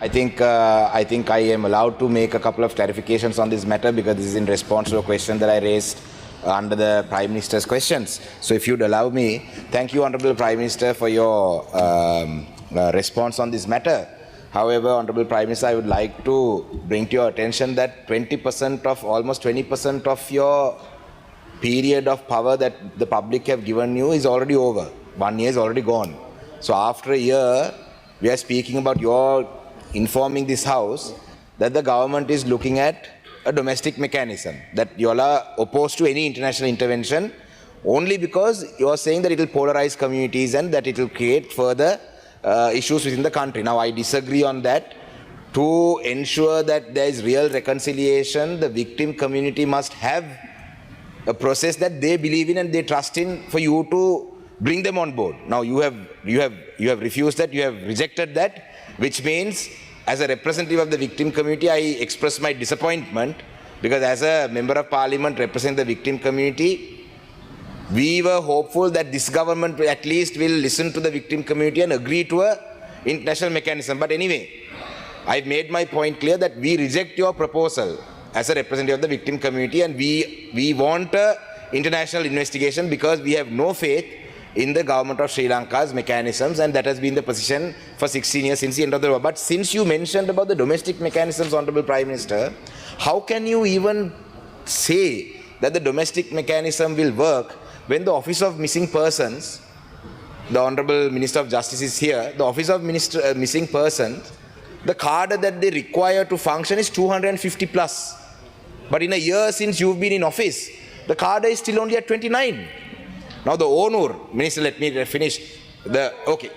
I think I am allowed to make a couple of clarifications on this matter because this is in response to a question that I raised under the Prime Minister's questions. So if you'd allow me, thank you, Honourable Prime Minister, for your response on this matter. However, Honourable Prime Minister, I would like to bring to your attention that almost 20% of your period of power that the public have given you is already over. 1 year is already gone. So after a year, we are speaking about your informing this House that the government is looking at a domestic mechanism, that you all are opposed to any international intervention only because you are saying that it will polarize communities and that it will create further issues within the country. Now, I disagree on that. To ensure that there is real reconciliation, the victim community must have a process that they believe in and they trust in for you to bring them on board. Now, you have refused that, you have rejected that, which means as a representative of the victim community, I express my disappointment because as a member of parliament representing the victim community, we were hopeful that this government at least will listen to the victim community and agree to a international mechanism. But anyway, I've made my point clear that we reject your proposal as a representative of the victim community, and we want an international investigation because we have no faith in the government of Sri Lanka's mechanisms, and that has been the position for 16 years since the end of the war. But since you mentioned about the domestic mechanisms, Honourable Prime Minister, how can you even say that the domestic mechanism will work when the Office of Missing Persons, the Honourable Minister of Justice is here, the Office of Missing Persons, the cadre that they require to function is 250 plus. But in a year since you've been in office, the cadre is still only at 29. Now the Onur, Minister, let me finish. Okay.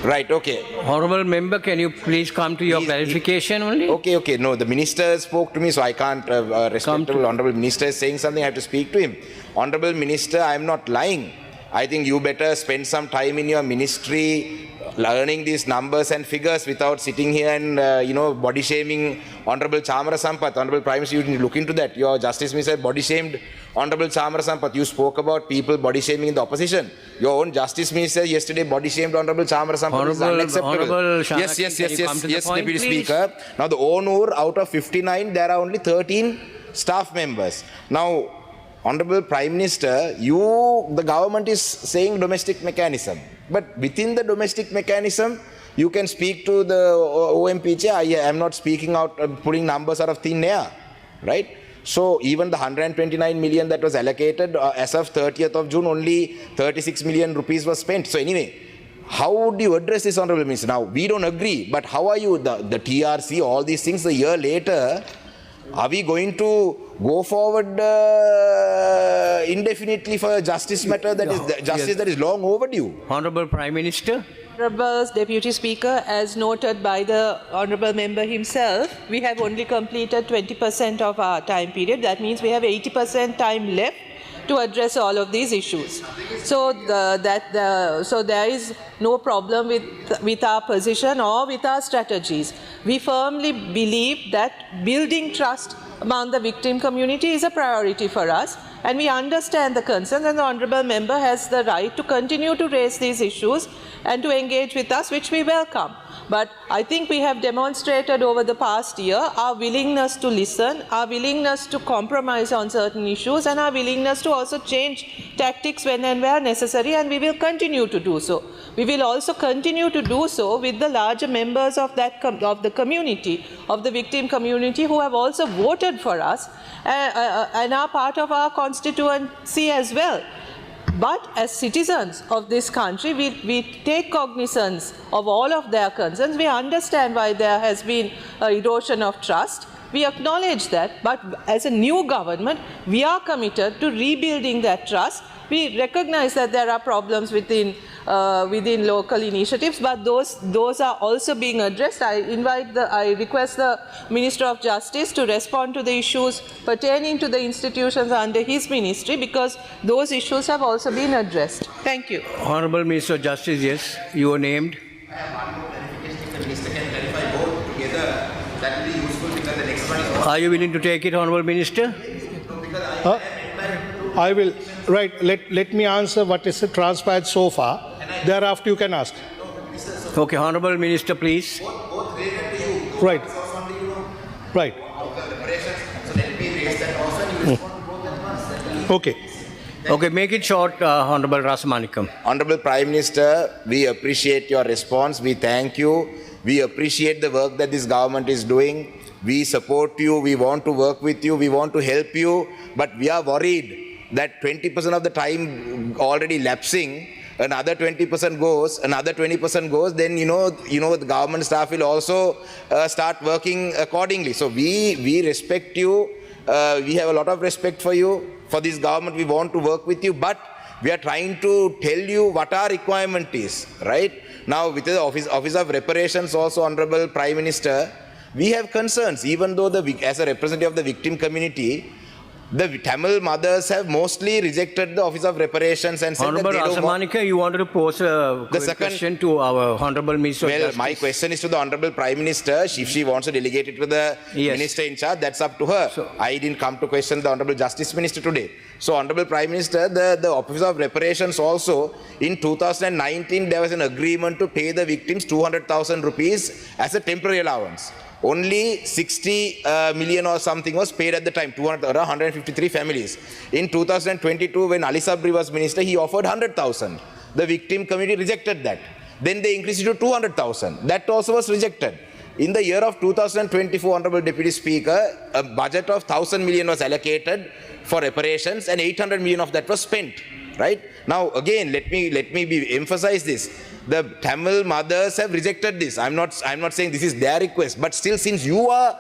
Right, okay. Honourable Member, can you please come to your clarification only? Okay. No, the Minister spoke to me, so I can't, respectable Honourable Minister is saying something, I have to speak to him. Honourable Minister, I am not lying. I think you better spend some time in your ministry learning these numbers and figures without sitting here and, body shaming Honourable Radamanara Sampath. Honourable Prime Minister, you need to look into that. Your Justice Minister body shamed Honourable Radamanara Sampath. You spoke about people body shaming in the opposition. Your own Justice Minister yesterday body shamed Honourable Radamanara Sampath. This is unacceptable. Yes, Deputy Speaker. Now the Onur, out of 59, there are only 13 staff members. Now, Honourable Prime Minister, the government is saying domestic mechanism. But within the domestic mechanism, you can speak to the OMPJ. I am not speaking out, pulling numbers out of thin air, right? So even the 129 million that was allocated, as of 30th of June, only 36 million rupees was spent. So anyway, how would you address this, Honourable Minister? Now, we don't agree, but how are you, the TRC, all these things, a year later, are we going to go forward indefinitely for a justice matter that is long overdue? Honourable Prime Minister. Honourable Deputy Speaker, as noted by the Honourable Member himself, we have only completed 20% of our time period. That means we have 80% time left to address all of these issues. So there is no problem with our position or with our strategies. We firmly believe that building trust among the victim community is a priority for us, and we understand the concerns, and the Honourable Member has the right to continue to raise these issues and to engage with us, which we welcome. But I think we have demonstrated over the past year our willingness to listen, our willingness to compromise on certain issues, and our willingness to also change tactics when and where necessary, and we will continue to do so. We will also continue to do so with the larger members of the community, of the victim community, who have also voted for us and are part of our constituency as well. But as citizens of this country, we take cognizance of all of their concerns. We understand why there has been an erosion of trust. We acknowledge that, but as a new government, we are committed to rebuilding that trust. We recognize that there are problems within local initiatives, but those are also being addressed. I request the Minister of Justice to respond to the issues pertaining to the institutions under his ministry, because those issues have also been addressed. Thank you. Honourable Minister of Justice, yes, you are named. I have one more clarification. If the Minister can clarify both together, that will be useful because the next one is... Are you willing to take it, Honourable Minister? I will. Right. Let me answer what is transpired so far. Thereafter, you can ask. Okay, Honorable Minister, please. Both related to you. Right. Only you know. Right. Reparations. So let me raise that also and you respond to both at once. Okay. Okay, make it short, Honorable Rasamanikam. Honorable Prime Minister, we appreciate your response. We thank you. We appreciate the work that this government is doing. We support you. We want to work with you. We want to help you. But we are worried that 20% of the time already lapsing, another 20% goes, another 20% goes, then you know the government staff will also start working accordingly. So we respect you. We have a lot of respect for you. For this government, we want to work with you, but we are trying to tell you what our requirement is, right? Now, with the Office of Reparations also, Honorable Prime Minister, we have concerns, even though as a representative of the victim community, the Tamil mothers have mostly rejected the Office of Reparations and said Honorable that they don't want... Rasamanikam, you wanted to pose a question to our Honorable Minister of Well, Justice. my question is to the Honorable Prime Minister. If she wants to delegate it to the Yes. Minister in charge, that's up to her. So- I didn't come to question the Honorable Justice Minister today. So, Honorable Prime Minister, the Office of Reparations also, in 2019, there was an agreement to pay the victims 200,000 rupees as a temporary allowance. Only 60 million or something was paid at the time, around 153 families. In 2022, when Ali Sabri was minister, he offered 100,000. The victim community rejected that. Then they increased it to 200,000. That also was rejected. In the year of 2024, Honorable Deputy Speaker, a budget of 1,000 million was allocated for reparations and 800 million of that was spent. Right? Now, again, let me emphasize this. The Tamil mothers have rejected this. I'm not saying this is their request, but still, since you are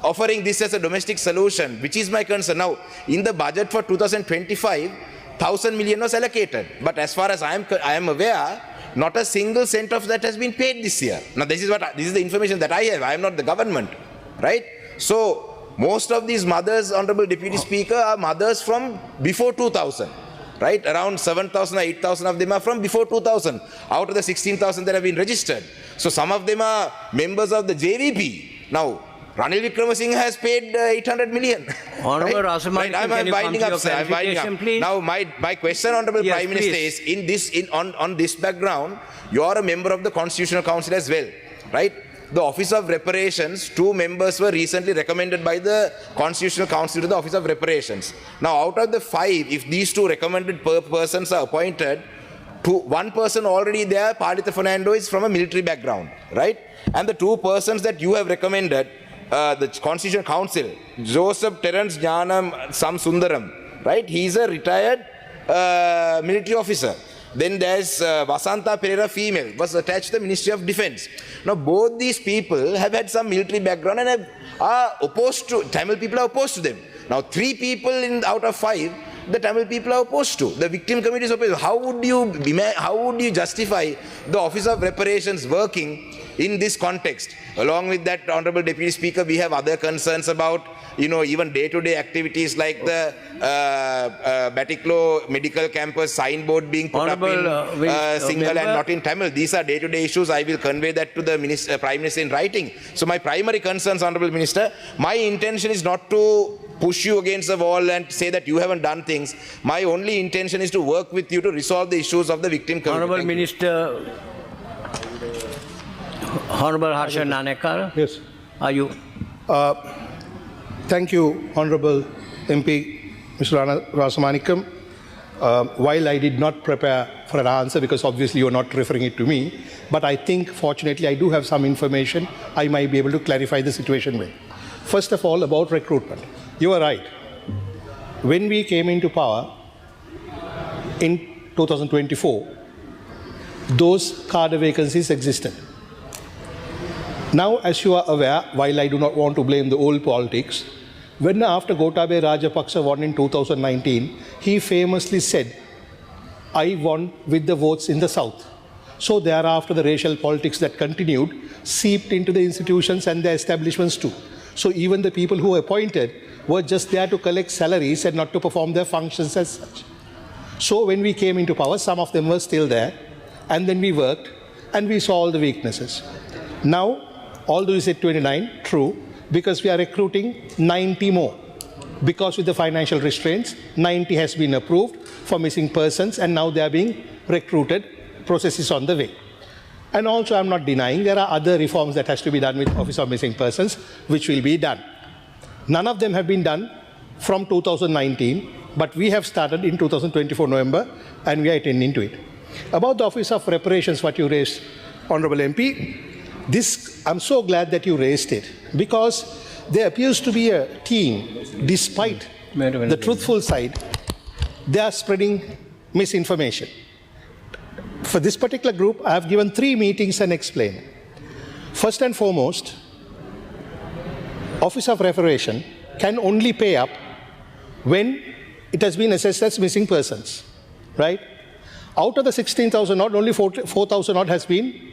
offering this as a domestic solution, which is my concern. Now, in the budget for 2025, 1,000 million was allocated. But as far as I am aware, not a single cent of that has been paid this year. Now, this is the information that I have. I am not the government, right? So, most of these mothers, Honorable Deputy Speaker, are mothers from before 2000. Right? Around 7,000 or 8,000 of them are from before 2000, out of the 16,000 that have been registered. So some of them are members of the JVP. Now, Ranil Wickramasinghe has paid 800 million. Honorable right? Rasamanikam, I'm can you come winding to up, your sir. I'm winding clarification, up. please? Now, my question, Honorable Yes, Prime Minister, please. is on this background, you are a member of the Constitutional Council as well, right? The Office of Reparations, 2 members were recently recommended by the Constitutional Council to the Office of Reparations. Now, out of the 5, if these 2 recommended persons are appointed, 1 person already there, Palitha Fernando, is from a military background, right? And the 2 persons that you have recommended, the Constitutional Council, Joseph Terence Jnanam Samsundaram, right? He is a retired military officer. Then there's Vasanta Pereira, female, was attached to the Ministry of Defense. Now, both these people have had some military background and are opposed to, Tamil people are opposed to them. Now, 3 people out of 5, the Tamil people are opposed to. The victim committee is opposed. How would you justify the Office of Reparations working in this context? Along with that, Honorable Deputy Speaker, we have other concerns about, even day-to-day activities like the Batiklo Medical Campus signboard being put Honorable, up in Sinhala and not in Tamil. These are day-to-day issues. I will convey that to the Prime Minister in writing. So my primary concerns, Honorable Minister, my intention is not to push you against the wall and say that you haven't done things. My only intention is to work with you to resolve the issues of the victim community. Honorable Minister, Honorable Harsha Nanekar, Yes. are you? Thank you, Honorable MP, Mr. Rasamanikam. While I did not prepare for an answer, because obviously you are not referring it to me, but I think fortunately I do have some information I might be able to clarify the situation with. First of all, about recruitment. You are right. When we came into power in 2024, those cadre vacancies existed. Now, as you are aware, while I do not want to blame the old politics, when after Gotabaya Rajapaksa won in 2019, he famously said, I won with the votes in the south. So thereafter, the racial politics that continued seeped into the institutions and the establishments too. So even the people who were appointed were just there to collect salaries and not to perform their functions as such. So when we came into power, some of them were still there, and then we worked and we saw all the weaknesses. Now, although you said 29, true, because we are recruiting 90 more. Because with the financial restraints, 90 has been approved for missing persons, and now they are being recruited. Process is on the way. And also, I'm not denying there are other reforms that has to be done with Office of Missing Persons, which will be done. None of them have been done from 2019, but we have started in 2024 November, and we are attending to it. About the Office of Reparations, what you raised, Honourable MP, I'm so glad that you raised it, because there appears to be a team, despite the truthful side, they are spreading misinformation. For this particular group, I have given 3 meetings and explained. First and foremost, Office of Reparation can only pay up when it has been assessed as missing persons, right? Out of the 16,000 odd, only 4,000 odd has been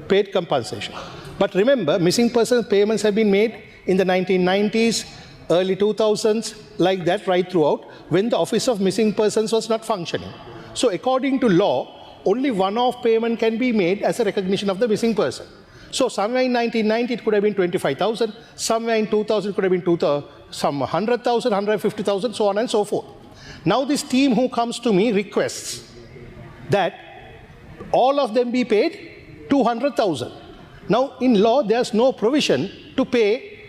paid compensation. But remember, missing person payments have been made in the 1990s, early 2000s, like that right throughout, when the Office of Missing Persons was not functioning. So according to law, only one-off payment can be made as a recognition of the missing person. So somewhere in 1990, it could have been 25,000, somewhere in 2000, it could have been some 100,000, 150,000, so on and so forth. Now this team who comes to me requests that all of them be paid 200,000. Now in law, there's no provision to pay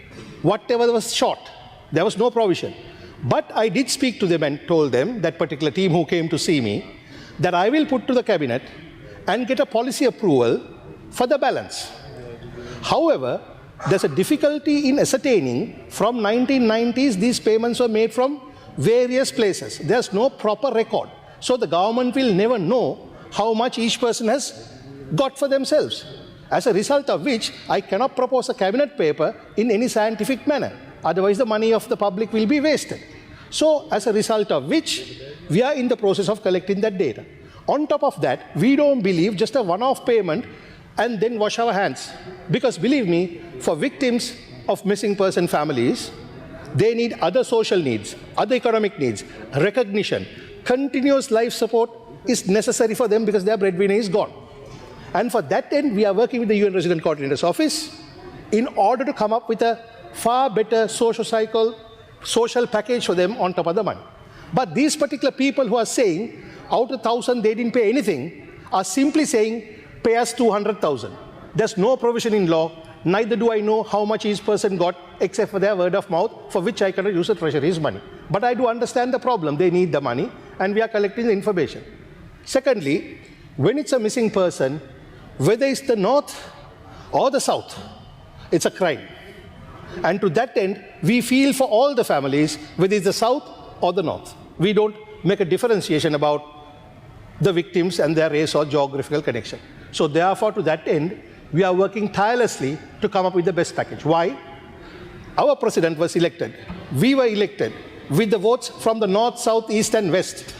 whatever was short. There was no provision. But I did speak to them and told them, that particular team who came to see me, that I will put to the cabinet and get a policy approval for the balance. However, there's a difficulty in ascertaining from 1990s these payments were made from various places. There's no proper record. So the government will never know how much each person has got for themselves. As a result of which, I cannot propose a cabinet paper in any scientific manner. Otherwise, the money of the public will be wasted. So as a result of which, we are in the process of collecting that data. On top of that, we don't believe just a one-off payment and then wash our hands. Because believe me, for victims of missing person families, they need other social needs, other economic needs, recognition. Continuous life support is necessary for them because their breadwinner is gone. And for that end, we are working with the UN Resident Coordinator's Office in order to come up with a far better social package for them on top of the money. But these particular people who are saying, out of 1,000 they didn't pay anything, are simply saying, pay us 200,000. There's no provision in law, neither do I know how much each person got, except for their word of mouth, for which I cannot use the treasury's money. But I do understand the problem. They need the money, and we are collecting the information. Secondly, when it's a missing person, whether it's the north or the south, it's a crime. And to that end, we feel for all the families, whether it's the south or the north. We don't make a differentiation about the victims and their race or geographical connection. So therefore, to that end, we are working tirelessly to come up with the best package. Why? Our president was elected. We were elected with the votes from the north, south, east, and west.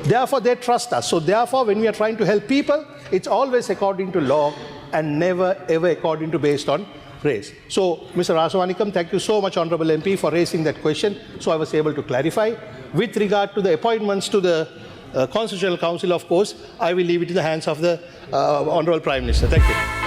Therefore, they trust us. So therefore, when we are trying to help people, it's always according to law and never, ever according to based on race. So, Mr. Rasavanikam, thank you so much, Honourable MP, for raising that question. So I was able to clarify. With regard to the appointments to the Constitutional Council, of course, I will leave it in the hands of the Honourable Prime Minister. Thank you.